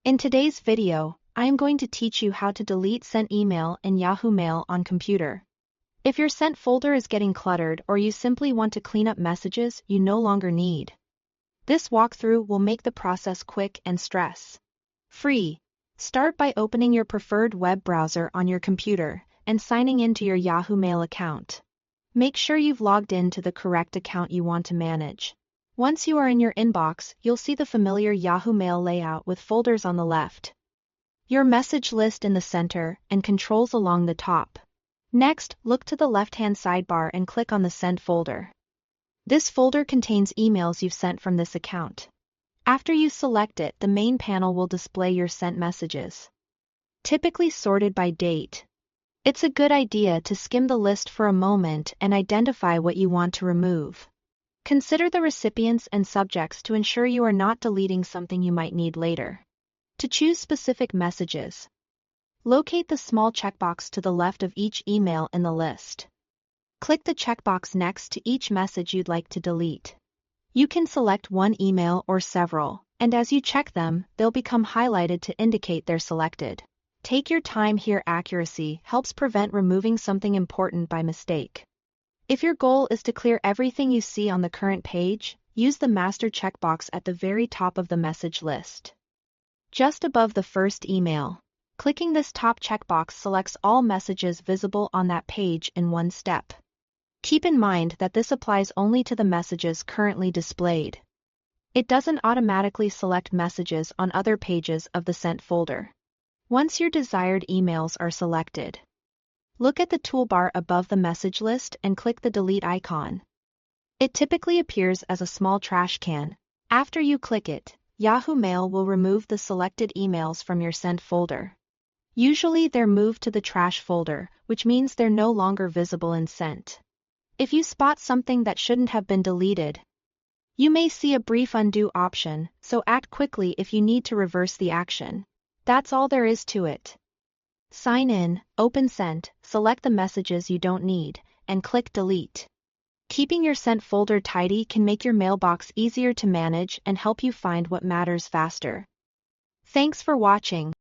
In today's video, I am going to teach you how to delete sent email in Yahoo Mail on computer. If your sent folder is getting cluttered or you simply want to clean up messages you no longer need, this walkthrough will make the process quick and stress-free. Start by opening your preferred web browser on your computer and signing into your Yahoo Mail account. Make sure you've logged in to the correct account you want to manage. Once you are in your inbox, you'll see the familiar Yahoo Mail layout with folders on the left, your message list in the center, and controls along the top. Next, look to the left-hand sidebar and click on the Sent folder. This folder contains emails you've sent from this account. After you select it, the main panel will display your sent messages, typically sorted by date. It's a good idea to skim the list for a moment and identify what you want to remove. Consider the recipients and subjects to ensure you are not deleting something you might need later. To choose specific messages, locate the small checkbox to the left of each email in the list. Click the checkbox next to each message you'd like to delete. You can select one email or several, and as you check them, they'll become highlighted to indicate they're selected. Take your time here. Accuracy helps prevent removing something important by mistake. If your goal is to clear everything you see on the current page, use the master checkbox at the very top of the message list, just above the first email. Clicking this top checkbox selects all messages visible on that page in one step. Keep in mind that this applies only to the messages currently displayed. It doesn't automatically select messages on other pages of the sent folder. Once your desired emails are selected, look at the toolbar above the message list and click the delete icon. It typically appears as a small trash can. After you click it, Yahoo Mail will remove the selected emails from your sent folder. Usually they're moved to the trash folder, which means they're no longer visible in sent. If you spot something that shouldn't have been deleted, you may see a brief undo option, so act quickly if you need to reverse the action. That's all there is to it. Sign in, open Sent, select the messages you don't need, and click Delete. Keeping your sent folder tidy can make your mailbox easier to manage and help you find what matters faster. Thanks for watching.